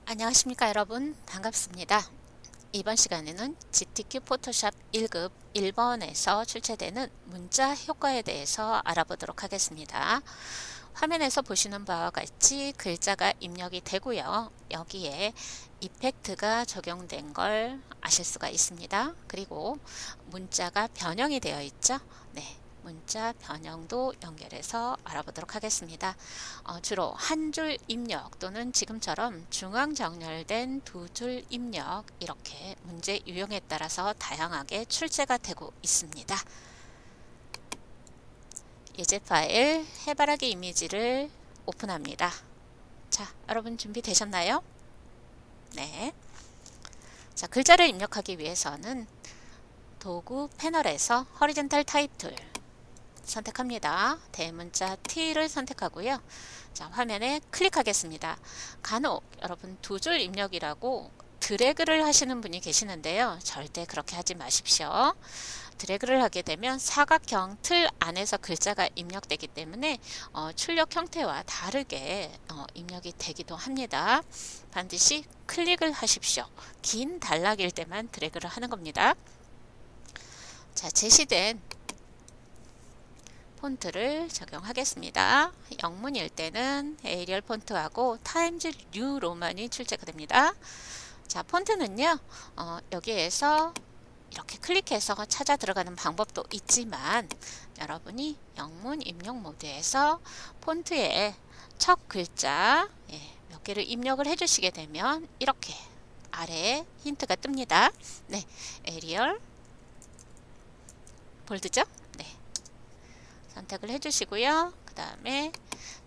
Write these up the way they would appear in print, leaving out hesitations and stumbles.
안녕하십니까 여러분, 반갑습니다. 이번 시간에는 GTK 포토샵 1급 1번에서 출제되는 문자 효과에 대해서 알아보도록 하겠습니다. 화면에서 보시는 바와 같이 글자가 입력이 되고요. 여기에 이펙트가 적용된 걸 아실 수가 있습니다. 그리고 문자가 변형이 되어 있죠. 네, 문자 변형도 연결해서 알아보도록 하겠습니다. 주로 한 줄 입력 또는 지금처럼 중앙 정렬된 두 줄 입력, 이렇게 문제 유형에 따라서 다양하게 출제가 되고 있습니다. 예제 파일 해바라기 이미지를 오픈합니다. 자, 여러분 준비되셨나요? 네. 자, 글자를 입력하기 위해서는 도구 패널에서 호리존탈 타입 툴 선택합니다. 대문자 T를 선택하고요. 자, 화면에 클릭하겠습니다. 간혹 여러분 두 줄 입력이라고 드래그를 하시는 분이 계시는데요. 절대 그렇게 하지 마십시오. 드래그를 하게 되면 사각형 틀 안에서 글자가 입력되기 때문에 출력 형태와 다르게 입력이 되기도 합니다. 반드시 클릭을 하십시오. 긴 단락일 때만 드래그를 하는 겁니다. 자, 제시된 폰트를 적용하겠습니다. 영문일 때는 에리얼 폰트하고 타임즈 뉴 로만이 출제가 됩니다. 자, 폰트는요, 여기에서 이렇게 클릭해서 찾아 들어가는 방법도 있지만 여러분이 영문 입력 모드에서 폰트에 첫 글자 몇 개를 입력을 해주시게 되면 이렇게 아래에 힌트가 뜹니다. 네, 에리얼 볼드죠? 네, 선택을 해주시고요. 그 다음에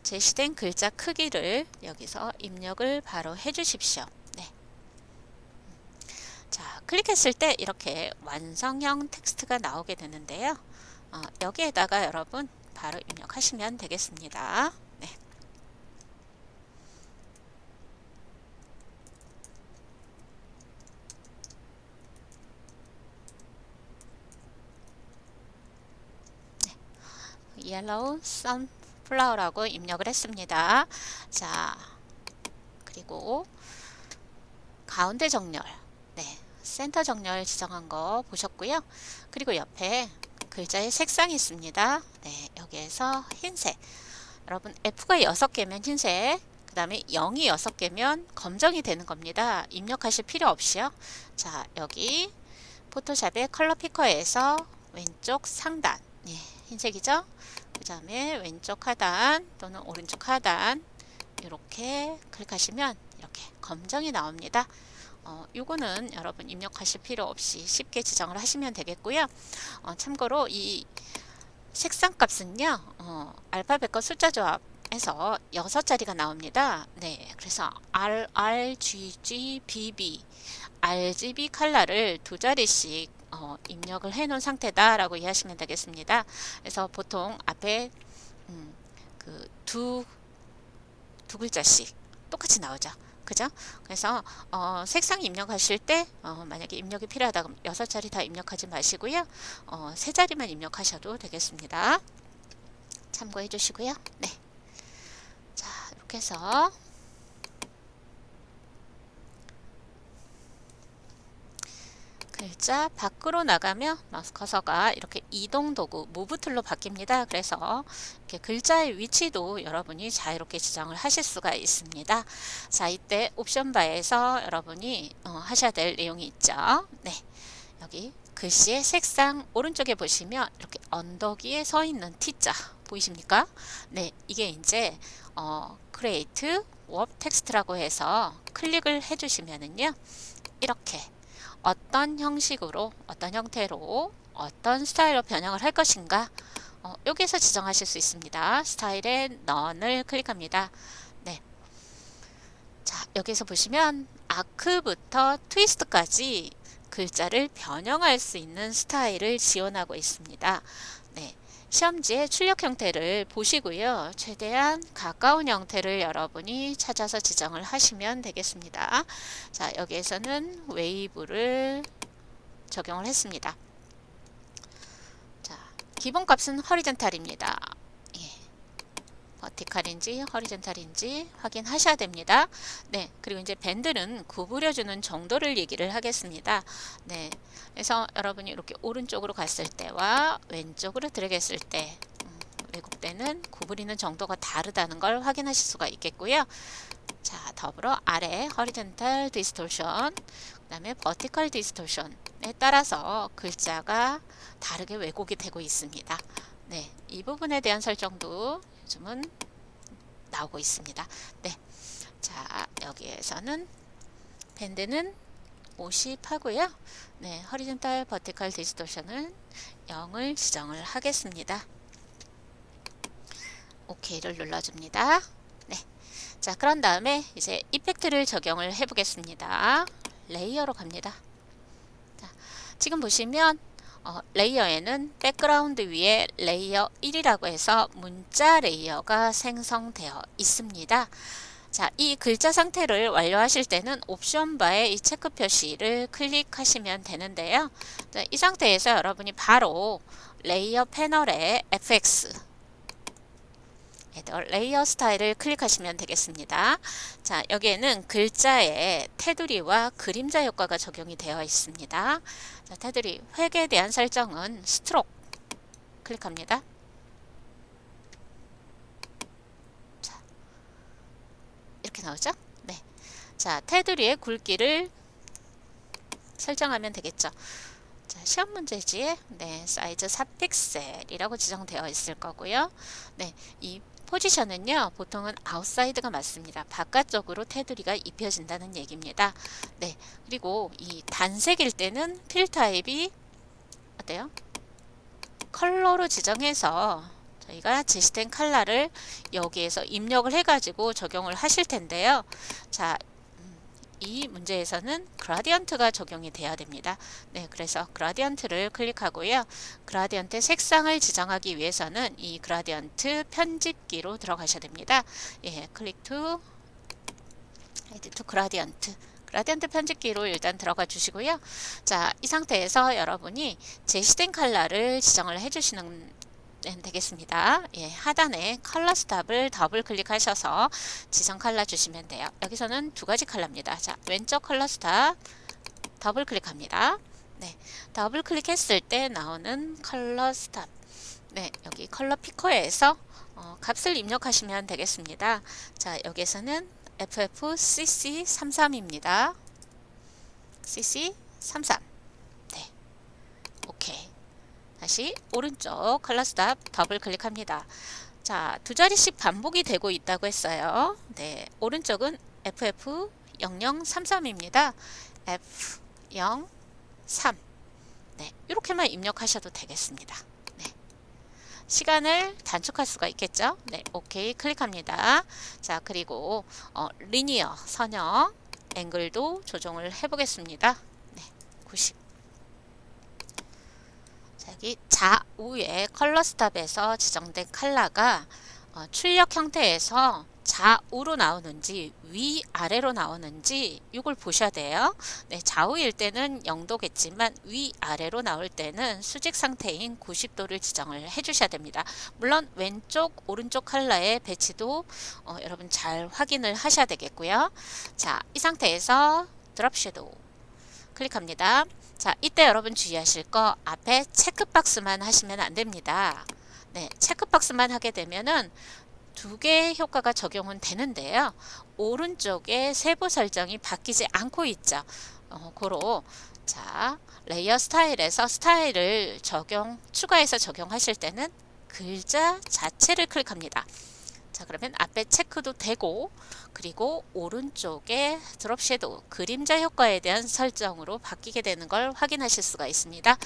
제시된 글자 크기를 여기서 입력을 바로 해주십시오. 네. 자, 클릭했을 때 이렇게 완성형 텍스트가 나오게 되는데요. 여기에다가 여러분 바로 입력하시면 되겠습니다. 네. Yellow Sunflower라고 입력을 했습니다. 자, 그리고 가운데 정렬, 네, 센터 정렬 지정한 거 보셨고요. 그리고 옆에 글자의 색상이 있습니다. 네, 여기에서 흰색. 여러분 F가 6개면 흰색, 그 다음에 0이 6개면 검정이 되는 겁니다. 입력하실 필요 없이요. 자, 여기 포토샵의 컬러 피커에서 왼쪽 상단, 네, 흰색이죠. 그 다음에 왼쪽 하단 또는 오른쪽 하단 이렇게 클릭하시면 이렇게 검정이 나옵니다. 요거는 여러분 입력하실 필요 없이 쉽게 지정을 하시면 되겠고요. 참고로 이 색상 값은요, 알파벳과 숫자 조합에서 6자리가 나옵니다. 네, 그래서 RGG, BB, RGB 컬러를 2자리씩 입력을 해 놓은 상태다라고 이해하시면 되겠습니다. 그래서 보통 앞에 두 글자씩 똑같이 나오죠. 그죠? 그래서 색상 입력하실 때 만약에 입력이 필요하다 그러면 6자리 다 입력하지 마시고요. 3자리만 입력하셔도 되겠습니다. 참고해 주시고요. 네. 자, 이렇게 해서 글자 밖으로 나가면 마우스 커서가 이렇게 이동 도구 무브 툴로 바뀝니다. 그래서 이렇게 글자의 위치도 여러분이 자유롭게 지정을 하실 수가 있습니다. 자, 이때 옵션 바에서 여러분이 하셔야 될 내용이 있죠. 네, 여기 글씨의 색상 오른쪽에 보시면 이렇게 언덕 위에 서 있는 T자 보이십니까? 네, 이게 이제 Create Warp Text라고 해서 클릭을 해주시면은요, 이렇게 어떤 형식으로, 어떤 형태로, 어떤 스타일로 변형을 할 것인가, 여기에서 지정하실 수 있습니다. 스타일에 None을 클릭합니다. 네. 자, 여기서 보시면 아크부터 트위스트까지 글자를 변형할 수 있는 스타일을 지원하고 있습니다. 네. 시험지의 출력 형태를 보시고요. 최대한 가까운 형태를 여러분이 찾아서 지정을 하시면 되겠습니다. 자, 여기에서는 웨이브를 적용을 했습니다. 자, 기본값은 허리젠탈입니다. 예, 버티컬인지 허리젠탈인지 확인하셔야 됩니다. 네, 그리고 이제 밴드는 구부려주는 정도를 얘기를 하겠습니다. 네, 그래서 여러분이 이렇게 오른쪽으로 갔을 때와 왼쪽으로 들어갔을 때 왜곡되는 구부리는 정도가 다르다는 걸 확인하실 수가 있겠고요. 자, 더불어 아래 허리젠탈 디스토션, 그 다음에 버티컬 디스토션에 따라서 글자가 다르게 왜곡이 되고 있습니다. 네, 이 부분에 대한 설정도 요즘은 나오고 있습니다. 네, 자, 여기에서는 밴드는 50 하고요. 네, 허리젠탈 버티컬 디스토션은 0을 지정을 하겠습니다. OK를 눌러줍니다. 네, 자, 그런 다음에 이제 이펙트를 적용을 해 보겠습니다. 레이어로 갑니다. 자, 지금 보시면 레이어에는 백그라운드 위에 레이어 1이라고 해서 문자 레이어가 생성되어 있습니다. 자, 이 글자 상태를 완료하실 때는 옵션 바에 이 체크 표시를 클릭하시면 되는데요. 자, 이 상태에서 여러분이 바로 레이어 패널에 FX 레이어 스타일을 클릭하시면 되겠습니다. 자, 여기에는 글자의 테두리와 그림자 효과가 적용이 되어 있습니다. 자, 테두리 획에 대한 설정은 스트로크 클릭합니다. 자, 이렇게 나오죠? 네. 자, 테두리의 굵기를 설정하면 되겠죠. 자, 시험 문제지에 네, 사이즈 4픽셀이라고 지정되어 있을 거고요. 네, 이 포지션은요, 보통은 아웃사이드가 맞습니다. 바깥쪽으로 테두리가 입혀진다는 얘기입니다. 네, 그리고 이 단색일 때는 필 타입이 어때요? 컬러로 지정해서 저희가 제시된 컬러를 여기에서 입력을 해가지고 적용을 하실 텐데요. 자, 이 문제에서는 그라디언트가 적용이 돼야 됩니다. 네, 그래서 그라디언트를 클릭하고요. 그라디언트 색상을 지정하기 위해서는 이 그라디언트 편집기로 들어가셔야 됩니다. 예, 클릭 투 에디트 투 그라디언트. 그라디언트 편집기로 일단 들어가 주시고요. 자, 이 상태에서 여러분이 제시된 컬러를 지정을 해주시는 되겠습니다. 예, 하단에 컬러 스탑을 더블 클릭하셔서 지정 컬러 주시면 돼요. 여기서는 두 가지 컬러입니다. 자, 왼쪽 컬러 스탑 더블 클릭합니다. 네, 더블 클릭했을 때 나오는 컬러 스탑. 네, 여기 컬러 피커에서 값을 입력하시면 되겠습니다. 자, 여기에서는 FFCC33입니다. CC33. 네, 오케이. 다시 오른쪽 컬러 스탑 더블 클릭합니다. 자, 두 자리씩 반복이 되고 있다고 했어요. 네, 오른쪽은 FF0033입니다. F03. 네, 이렇게만 입력하셔도 되겠습니다. 네, 시간을 단축할 수가 있겠죠. 네, 오케이 클릭합니다. 자, 그리고 리니어 선형 앵글도 조정을 해보겠습니다. 네, 90. 여기 좌우에 컬러 스탑에서 지정된 컬러가 출력 형태에서 좌우로 나오는지 위아래로 나오는지 이걸 보셔야 돼요. 네, 좌우일 때는 0도겠지만 위아래로 나올 때는 수직 상태인 90도를 지정을 해주셔야 됩니다. 물론 왼쪽 오른쪽 컬러의 배치도 여러분 잘 확인을 하셔야 되겠고요. 자, 이 상태에서 드롭 섀도우 클릭합니다. 자, 이때 여러분 주의하실 거 앞에 체크박스만 하시면 안 됩니다. 네, 체크박스만 하게 되면은 두 개의 효과가 적용은 되는데요. 오른쪽에 세부 설정이 바뀌지 않고 있죠. 고로 자, 레이어 스타일에서 스타일을 추가해서 적용하실 때는 글자 자체를 클릭합니다. 자, 그러면 앞에 체크도 되고, 그리고 오른쪽에 드롭 섀도우 그림자 효과에 대한 설정으로 바뀌게 되는 걸 확인하실 수가 있습니다.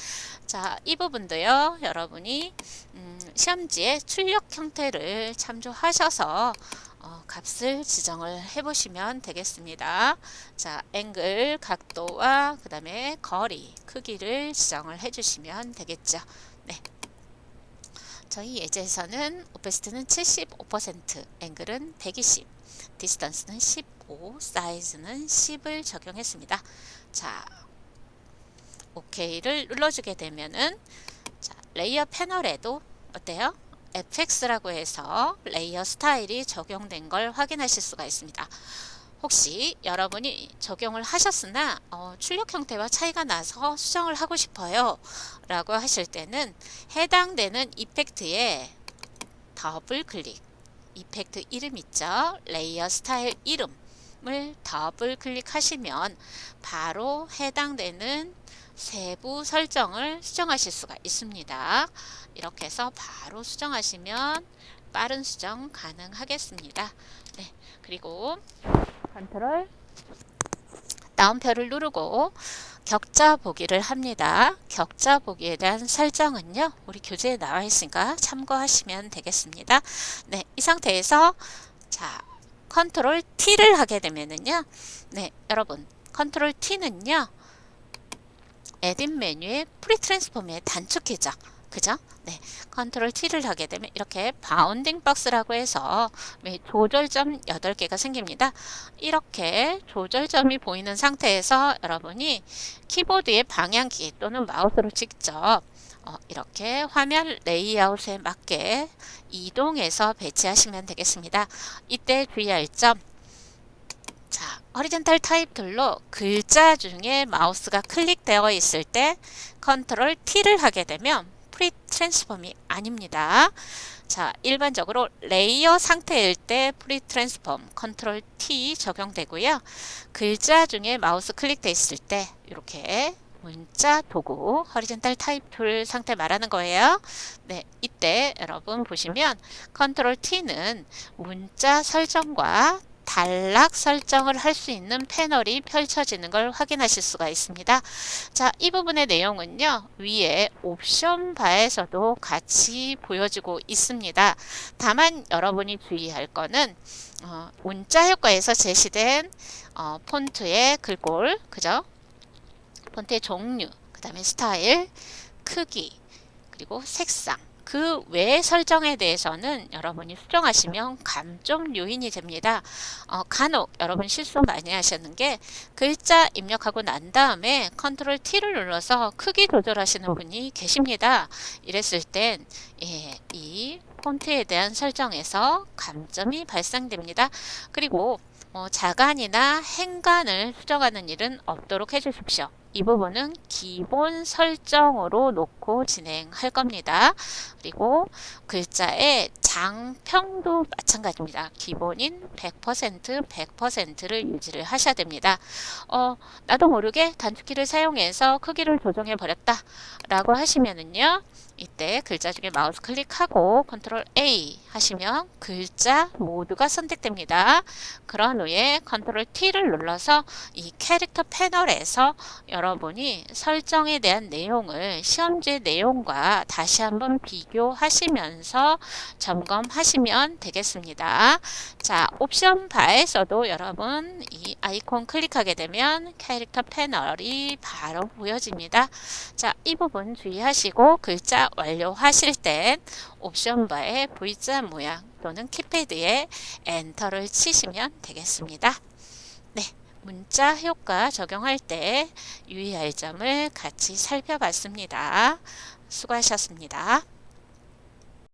자, 이 부분도요, 여러분이 시험지의 출력 형태를 참조하셔서 값을 지정을 해 보시면 되겠습니다. 자, 앵글 각도와 그 다음에 거리 크기를 지정을 해 주시면 되겠죠. 네. 저희 예제에서는 오페스트는 75%, 앵글은 120, 디스턴스는 15, 사이즈는 10을 적용했습니다. 자, OK를 눌러주게 되면은 자, 레이어 패널에도 어때요? FX라고 해서 레이어 스타일이 적용된 걸 확인하실 수가 있습니다. 혹시 여러분이 적용을 하셨으나 출력 형태와 차이가 나서 수정을 하고 싶어요 라고 하실 때는 해당되는 이펙트에 더블 클릭, 이펙트 이름 있죠? 레이어 스타일 이름을 더블 클릭하시면 바로 해당되는 세부 설정을 수정하실 수가 있습니다. 이렇게 해서 바로 수정하시면 빠른 수정 가능하겠습니다. 네, 그리고 컨트롤 다운표를 누르고 격자 보기를 합니다. 격자 보기에 대한 설정은요, 우리 교재에 나와 있으니까 참고하시면 되겠습니다. 네, 이 상태에서 자, 컨트롤 T를 하게 되면은요, 네, 여러분, 컨트롤 T는요, 에딧 메뉴의 프리 트랜스폼의 단축키죠. 그죠? 네. 컨트롤 T를 하게 되면 이렇게 바운딩 박스라고 해서 조절점 8개가 생깁니다. 이렇게 조절점이 보이는 상태에서 여러분이 키보드의 방향키 또는 마우스로 직접 이렇게 화면 레이아웃에 맞게 이동해서 배치하시면 되겠습니다. 이때 주의할 점, 자, 허리젠탈 타입 툴로 글자 중에 마우스가 클릭되어 있을 때 컨트롤 T를 하게 되면 프리 트랜스폼이 아닙니다. 자, 일반적으로 레이어 상태일 때 프리 트랜스폼 컨트롤 T 적용되고요. 글자 중에 마우스 클릭되어 있을 때 이렇게 문자 도구 허리젠탈 타입 툴 상태 말하는 거예요. 네, 이때 여러분 보시면 컨트롤 T는 문자 설정과 단락 설정을 할 수 있는 패널이 펼쳐지는 걸 확인하실 수가 있습니다. 자, 이 부분의 내용은요, 위에 옵션 바에서도 같이 보여지고 있습니다. 다만 여러분이 주의할 거는 문자 효과에서 제시된 폰트의 글꼴, 그죠? 폰트의 종류, 그 다음에 스타일, 크기, 그리고 색상, 그 외의 설정에 대해서는 여러분이 수정하시면 감점 요인이 됩니다. 간혹 여러분 실수 많이 하시는 게 글자 입력하고 난 다음에 컨트롤 T를 눌러서 크기 조절하시는 분이 계십니다. 이랬을 땐 이 폰트에 대한 설정에서 감점이 발생됩니다. 그리고 자간이나 행간을 수정하는 일은 없도록 해주십시오. 이 부분은 기본 설정으로 놓고 진행할 겁니다. 그리고 글자의 장평도 마찬가지입니다. 기본인 100%를 유지를 하셔야 됩니다. 나도 모르게 단축키를 사용해서 크기를 조정해 버렸다 라고 하시면은요, 이때 글자 중에 마우스 클릭하고 컨트롤 A 하시면 글자 모두가 선택됩니다. 그런 후에 컨트롤 T를 눌러서 이 캐릭터 패널에서 여러분이 설정에 대한 내용을 시험지 내용과 다시 한번 비교하시면서 점검하시면 되겠습니다. 자, 옵션 바에서도 여러분 이 아이콘 클릭하게 되면 캐릭터 패널이 바로 보여집니다. 자, 이 부분 주의하시고 글자 완료하실 땐 옵션 바의 V자 모양 또는 키패드에 엔터를 치시면 되겠습니다. 네, 문자 효과 적용할 때 유의할 점을 같이 살펴봤습니다. 수고하셨습니다.